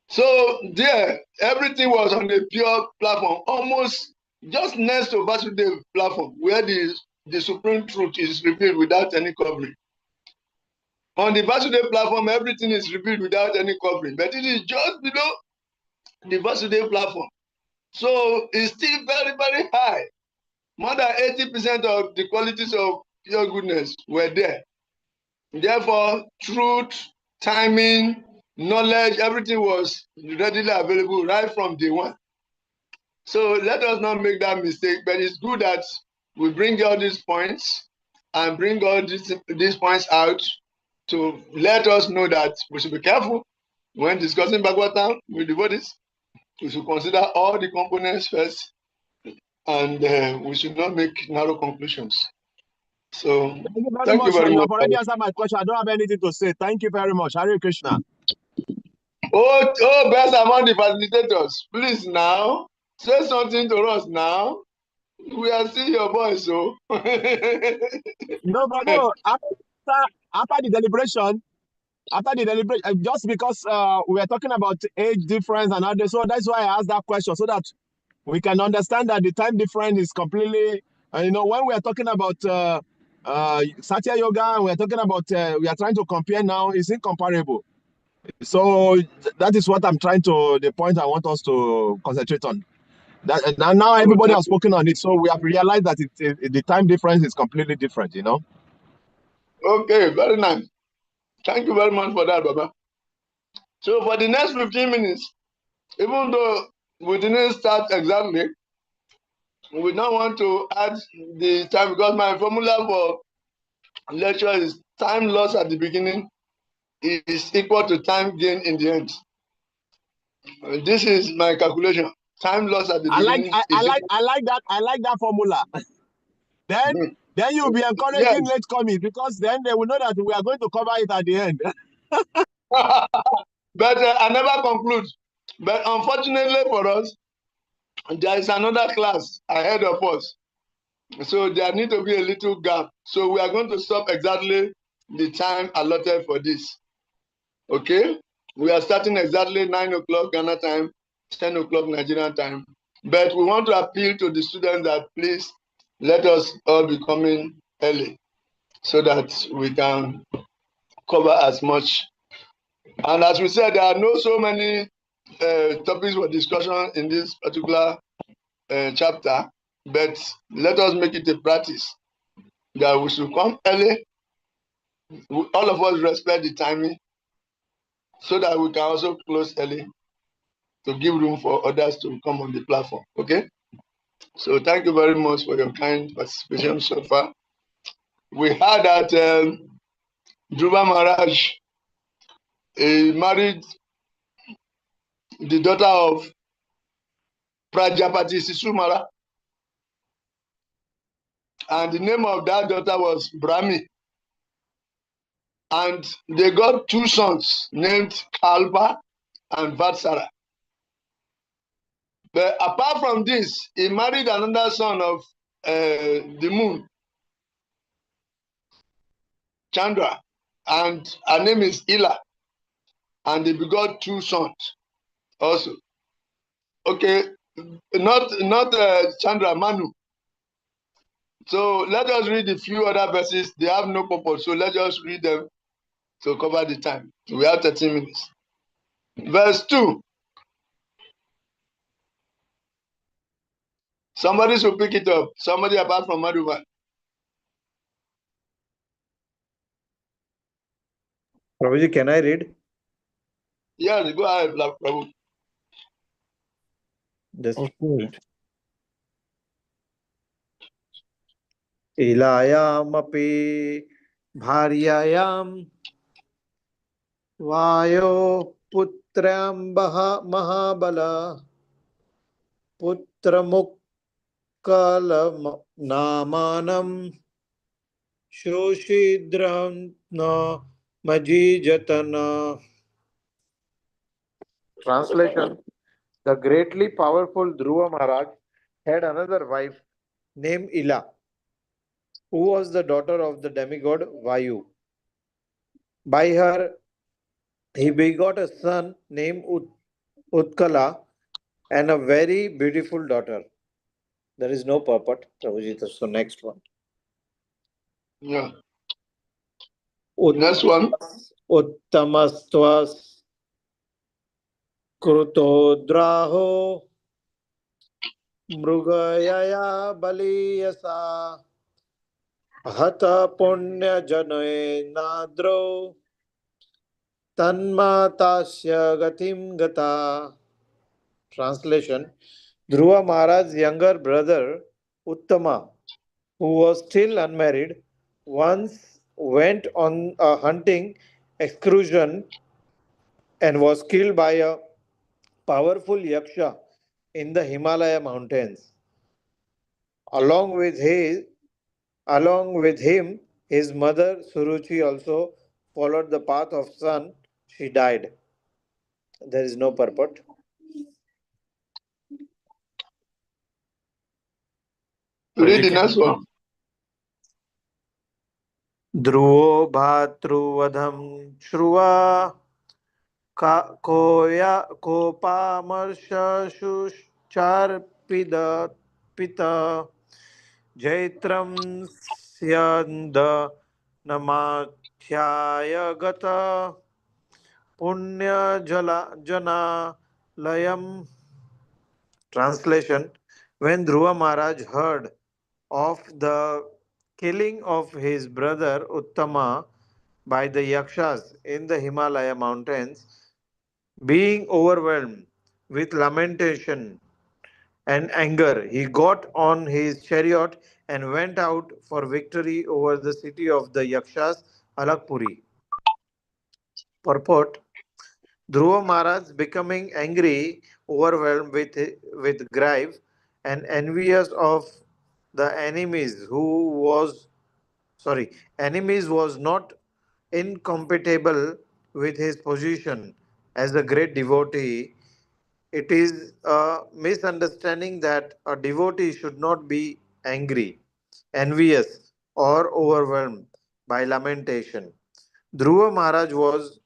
So there, everything was on a pure platform, almost just next to Vasudev platform, where the supreme truth is revealed without any covering. On the Vasudev platform, everything is revealed without any covering, but it is just below the Vasudev platform. So it's still very, very high. More than 80% of the qualities of pure goodness were there. Therefore, truth, timing, knowledge, everything was readily available right from day one. So let us not make that mistake, but it's good that we bring all these points and bring all these points out to let us know that we should be careful when discussing Bhagavatam with devotees. We should consider all the components first, and we should not make narrow conclusions. So, Thank you very thank much, you sir. very You much. have already answered my question. I don't have anything to say. Thank you very much. Hare Krishna. Oh, best among the facilitators, please now say something to us now. We are still your boys, so. No, but no, after the deliberation, just because we are talking about age difference and others, so that's why I asked that question, so that we can understand that the time difference is completely, when we are talking about Satya Yoga, and we are talking about, we are trying to compare now, it's incomparable. So that is what I'm trying to, the point I want us to concentrate on. That, and now everybody has spoken on it, so we have realized that the time difference is completely different, Okay, very nice. Thank you very much for that, Baba. So for the next 15 minutes, even though we didn't start exactly, we don't want to add the time because my formula for lecture is time lost at the beginning is equal to time gain in the end. This is my calculation. Time lost at the beginning is equal. I like that formula. Then you'll be encouraging Yes. late coming, because then they will know that we are going to cover it at the end. But I never conclude. But unfortunately for us, there is another class ahead of us. So there need to be a little gap. So we are going to stop exactly the time allotted for this. Okay? We are starting exactly 9 o'clock Ghana time, 10 o'clock Nigerian time. But we want to appeal to the students that please let us all be coming early so that we can cover as much. And as we said, there are no so many topics for discussion in this particular chapter, but let us make it a practice that we should come early. All of us respect the timing so that we can also close early to give room for others to come on the platform. Okay? So thank you very much for your kind participation so far. We heard that Dhruva Maharaj married the daughter of Prajapati Sisumara, and the name of that daughter was Brahmi. And they got 2 sons named Kalpa and Vatsara. But apart from this, he married another son of the moon, Chandra, and her name is Ila, and they begot 2 sons also. Okay, not Chandra, Manu. So let us read a few other verses. They have no purpose, so let us read them to cover the time. We have 13 minutes. Verse 2. Somebody should pick it up. Somebody apart from Madhuvan. Prabhuji, can I read? Yes, go ahead, Prabhu. Just Okay. इलायामपि भार्यायां वायो पुत्र्यां महाबला पुत्रमुक्कलनामानं शोषिद्रं न मजीजतन. Translation: The greatly powerful Dhruva Maharaj had another wife named Ila, who was the daughter of the demigod Vayu. By her, he begot a son named Utkala and a very beautiful daughter. There is no purport, Prabhuji. So next one. Yeah. Next one. Uttamastvas Krutodraho Mrugayaya Baliyasa Hata Punya Janoe Nadro Tanmatasya Gatim Gata. Translation: Dhruva Maharaj's younger brother Uttama, who was still unmarried, once went on a hunting excursion and was killed by a powerful yaksha in the Himalaya mountains. Along with his, along with him, his mother Suruchi also followed the path of sun. She died. There is no purport. Read the next one. ध्रुवो भातृवधं श्रुवा कोपामर्शुश्चार्पित जैत्रं स्यन्द नमाध्याय गत पुण्यजनालयम्. Translation: When Dhruva Maharaj heard of the killing of his brother Uttama by the Yakshas in the Himalaya mountains, being overwhelmed with lamentation and anger, he got on his chariot and went out for victory over the city of the Yakshas, Alakpuri. Purport: Dhruva Maharaj, becoming angry, overwhelmed with grief, and envious of the enemies was not incompatible with his position as a great devotee. It is a misunderstanding that a devotee should not be angry, envious, or overwhelmed by lamentation. Dhruva Maharaj was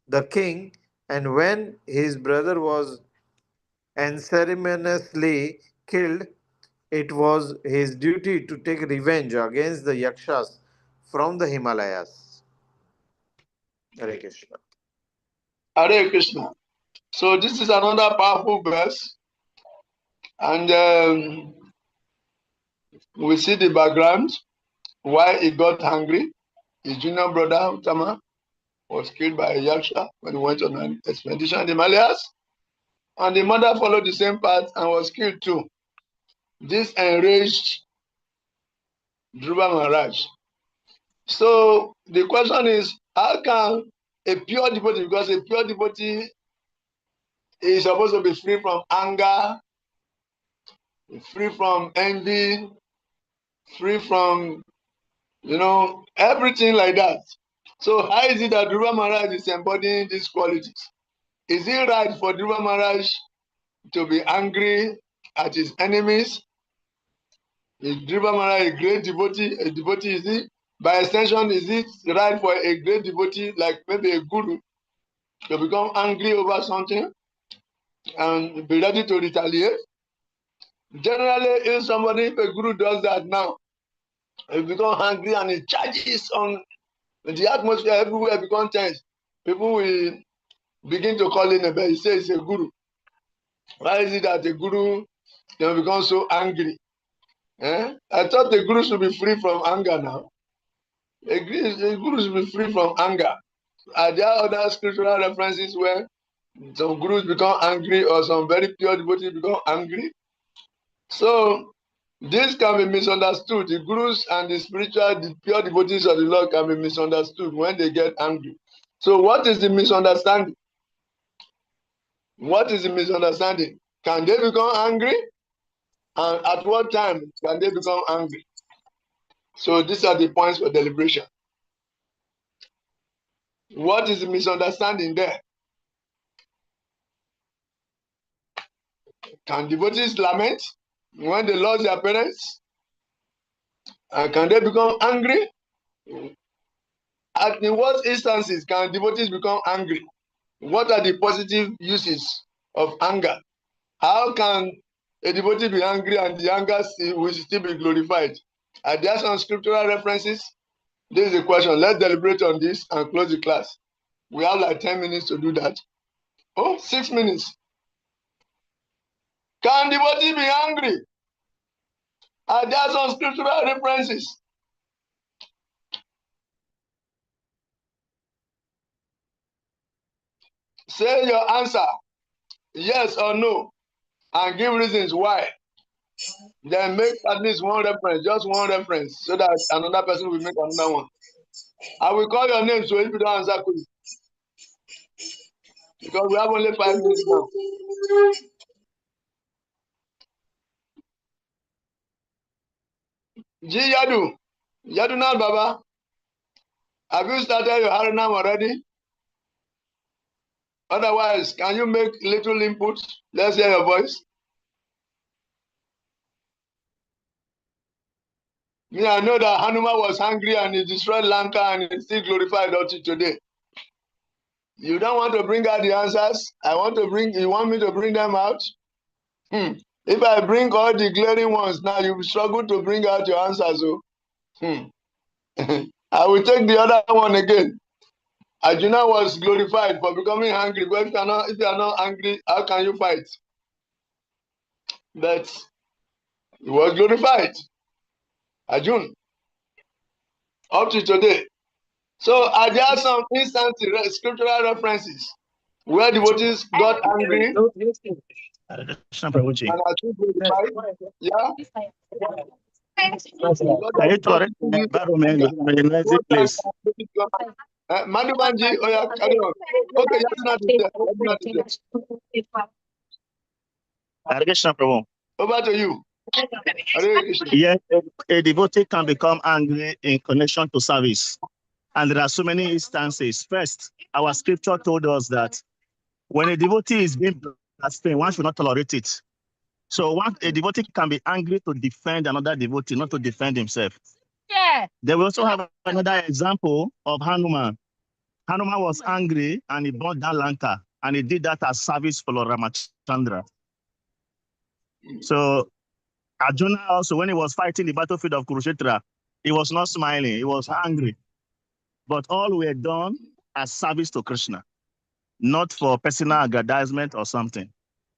the king, and when his brother was unceremoniously killed, it was his duty to take revenge against the Yakshas from the Himalayas. Hare Krishna. Hare Krishna. So this is another powerful verse. And we see the background, why he got hungry. His junior brother, Uttama, was killed by a Yaksha when he went on an expedition in the Himalayas. And the mother followed the same path and was killed too. This enraged Dhruva Maharaj. So the question is, how can a pure devotee, because a pure devotee is supposed to be free from anger, free from envy, free from, everything like that. So how is it that Dhruva Maharaj is embodying these qualities? Is it right for Dhruva Maharaj to be angry at his enemies? Is Dhruva Maharaj a great devotee? A devotee, is he? By extension, is it right for a great devotee, like maybe a guru, to become angry over something and be ready to retaliate? Generally, if a guru does that now, he become angry and he charges on the atmosphere everywhere, become tense. People will begin to call him a bell. He says he's a guru. Why is it that a guru can become so angry? I thought the guru should be free from anger now. A guru should be free from anger. Are there other scriptural references where some gurus become angry or some very pure devotees become angry? So this can be misunderstood. The gurus and the pure devotees of the Lord can be misunderstood when they get angry. So what is the misunderstanding? What is the misunderstanding? Can they become angry? And at what time can they become angry? So these are the points for deliberation. What is the misunderstanding there? Can devotees lament when they lost their parents? And can they become angry? In what instances can devotees become angry? What are the positive uses of anger? How can a devotee be angry and the anger will still be glorified? Are there some scriptural references? This is the question. Let's deliberate on this and close the class. We have like 10 minutes to do that. Oh, 6 minutes. Can devotee be angry? Are there some scriptural references? Say your answer, yes or no, and give reasons why. Then make at least one reference, just one reference, so that another person will make another one. I will call your name, so if you don't answer quickly, because we have only 5 minutes now. G Yadu, Yadunal Baba, have you started your Haranam already? Otherwise, can you make little input? Let's hear your voice. Me, I know that Hanuman was hungry and he destroyed Lanka and he still glorified until today. You don't want to bring out the answers? You want me to bring them out? If I bring all the glaring ones now, you will struggle to bring out your answers. I will take the other one again. Arjuna was glorified for becoming hungry. But if you are not angry, how can you fight? But he was glorified. Arjuna. Up to today. So are there some instances, scriptural references, where devotees got angry and are still glorified? Yeah? Can you tolerate the environment in a noisy place? Madhubanji, oh yeah, carry on. Okay, Hare Krishna, Prabhu. over to you. Hare Krishna. Yes, a devotee can become angry in connection to service. And there are so many instances. First, our scripture told us that when a devotee is being blasphemed, one should not tolerate it. So a devotee can be angry to defend another devotee, not to defend himself. Yeah. Then we also have another example of Hanuman. Hanuman was angry and he burned down Lanka, and he did that as service for Lord Ramachandra. So Arjuna also, when he was fighting the battlefield of Kurukshetra, he was not smiling, he was angry. But all were done as service to Krishna, not for personal aggrandizement or something.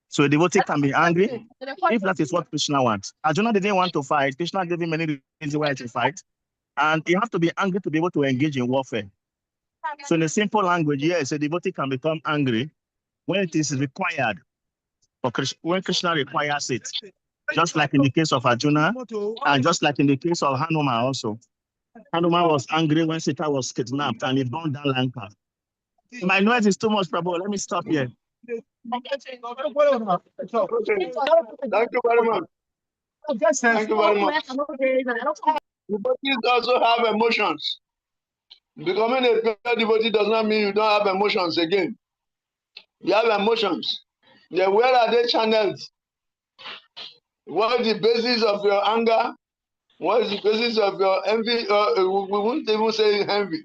So a devotee can be angry if that is what Krishna wants. Arjuna didn't want to fight. Krishna gave him many reasons why to fight. And you have to be angry to be able to engage in warfare. So in a simple language, yes, a devotee can become angry when it is required, when Krishna requires it. Just like in the case of Arjuna, and just like in the case of Hanuman also. Hanuman was angry when Sita was kidnapped and he burned down Lanka. My noise is too much, Prabhu. Let me stop here. Okay. Thank you very much. Thank you very much. Devotees also have emotions. Becoming a pure devotee does not mean you don't have emotions again. You have emotions. Then where are they channeled? What is the basis of your anger? What is the basis of your envy? We won't even say envy.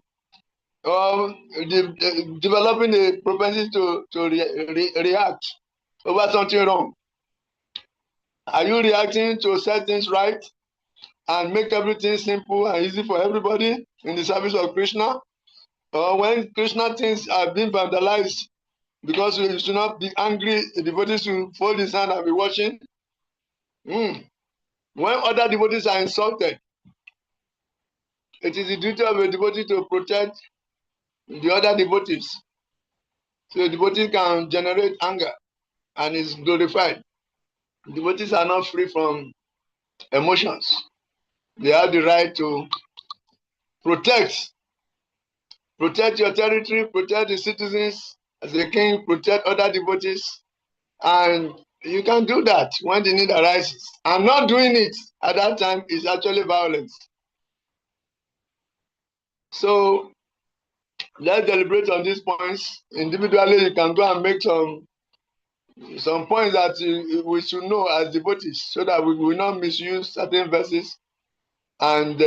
Developing a propensity to react over something wrong. Are you reacting to set things right and make everything simple and easy for everybody in the service of Krishna? Or when Krishna things are being vandalized because we should not be angry, the devotees should fold his hand and be watching? When other devotees are insulted, it is the duty of a devotee to protect the other devotees. So the devotee can generate anger and is glorified. Devotees are not free from emotions. They have the right to protect your territory, protect the citizens. As a king, protect other devotees. And you can do that when the need arises. And not doing it at that time is actually violence. So let's deliberate on these points. Individually, you can go and make some points that we should know as devotees so that we will not misuse certain verses and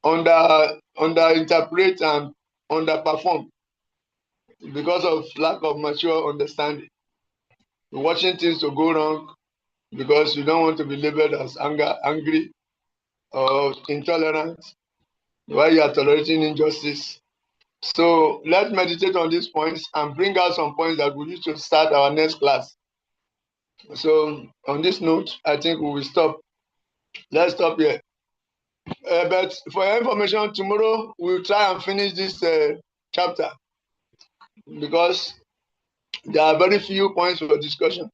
underinterpret and underperform because of lack of mature understanding. Watching things to go wrong because you don't want to be labeled as angry or intolerant while you are tolerating injustice. So let's meditate on these points and bring out some points that we use to start our next class. So on this note, I think we will stop. Let's stop here. But for your information, tomorrow we'll try and finish this chapter because there are very few points for discussions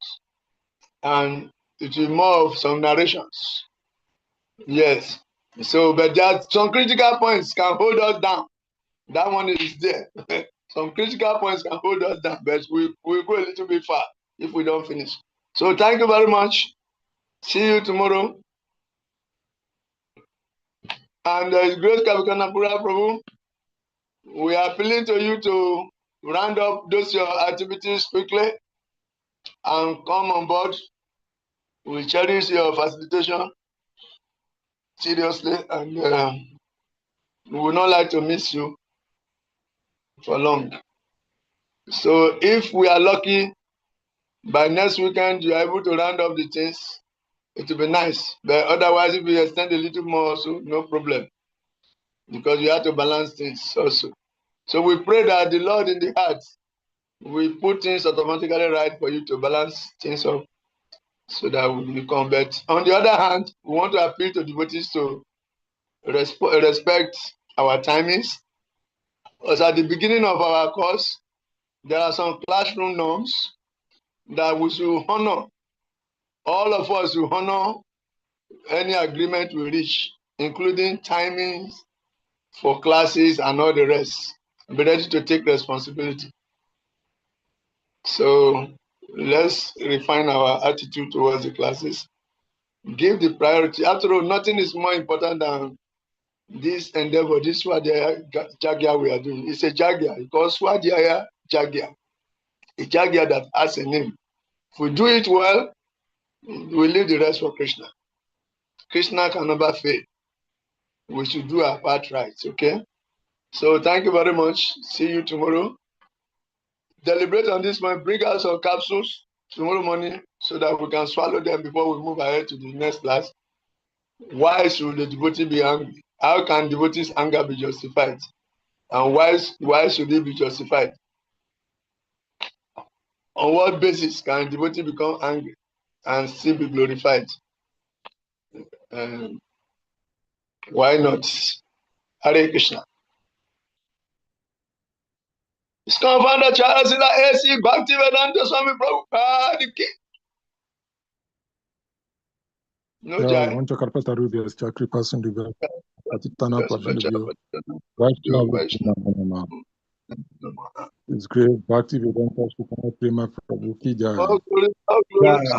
and it will be more of some narrations. Yes. So, but there are some critical points can hold us down. That one is there. Some critical points can hold us down, but we'll go a little bit far if we don't finish. So thank you very much. See you tomorrow. And Great Kavikanapura Prabhu, we are appealing to you to round up those your activities quickly and come on board. We cherish your facilitation seriously, and we would not like to miss you for long. So if we are lucky, by next weekend you are able to round up the things, it will be nice. But otherwise, if we extend a little more also, no problem. Because you have to balance things also. So we pray that the Lord in the heart will put things automatically right for you to balance things up so that we become better. On the other hand, we want to appeal to devotees to respect our timings. Because at the beginning of our course, there are some classroom norms that we should honor. All of us will honor any agreement we reach, including timings for classes and all the rest. Be ready to take responsibility. So let's refine our attitude towards the classes. Give the priority. After all, nothing is more important than this endeavor, this Swadhyaya Jagya we are doing. It's a Jagya. It's called Swadhyaya Jagya. A Jagya that has a name. If we do it well, we leave the rest for Krishna. Krishna can never fail. We should do our part right, okay? So thank you very much. See you tomorrow. Deliberate on this one. Bring out some capsules tomorrow morning so that we can swallow them before we move ahead to the next class. Why should the devotee be angry? How can devotee's anger be justified? And why should it be justified? On what basis can devotee become angry and still be glorified? Why not? Hare Krishna. It's confounder Charles A.C. Bhakti Vedanta Swami Prabhupada. No Yeah, Jai. want to Karpata Rubias, Chakri person to go. Atitana Pavilio. It's great. Bhakti Vedanta Sukana Prema Prabhu Ki Jai. All glory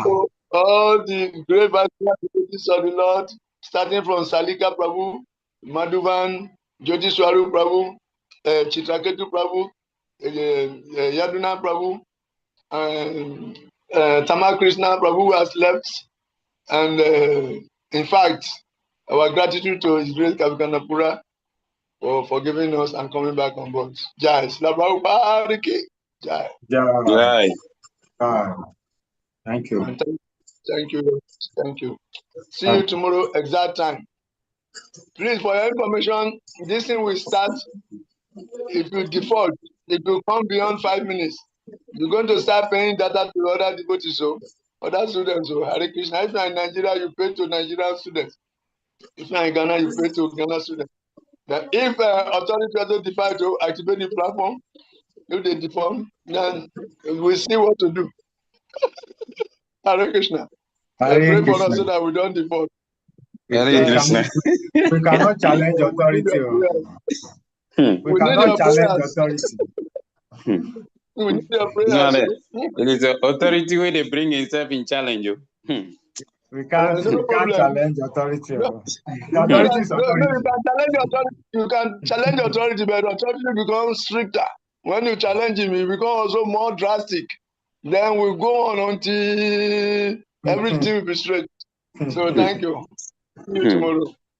to all the great devotees of the Lord, starting from Salika Prabhu, Madhuvan, Jyoti Swaru Prabhu, Chitraketu Prabhu, Yaduna Prabhu, Tama Krishna Prabhu who has left. And in fact, Our gratitude to His Grace Kavikanapura for forgiving us and coming back on board. Jai. Slabarubariki. Jai. Right. Thank you. And thank you. Thank you. See you tomorrow, exact time. Please, for your information, this thing will start. If you default, it will come beyond 5 minutes. You're going to start paying data to other devotees, so other students. So Hare Krishna. If you're in Nigeria, you pay to Nigerian students. If you're in Ghana, you pay to Ghana students. But if authority doesn't decide to activate the platform, if they default, then we'll see what to do. Hare Krishna. Pray for us so that we don't default. Hare Krishna. We cannot challenge authority. We cannot challenge authority. We need your prayers. No, it is the authority where they bring himself in challenge. We can't challenge authority. No, Authority is authority. you can challenge authority, but authority becomes stricter. When you challenge him, it becomes also more drastic. Then we go on until everything will be straight. So thank you. See you tomorrow.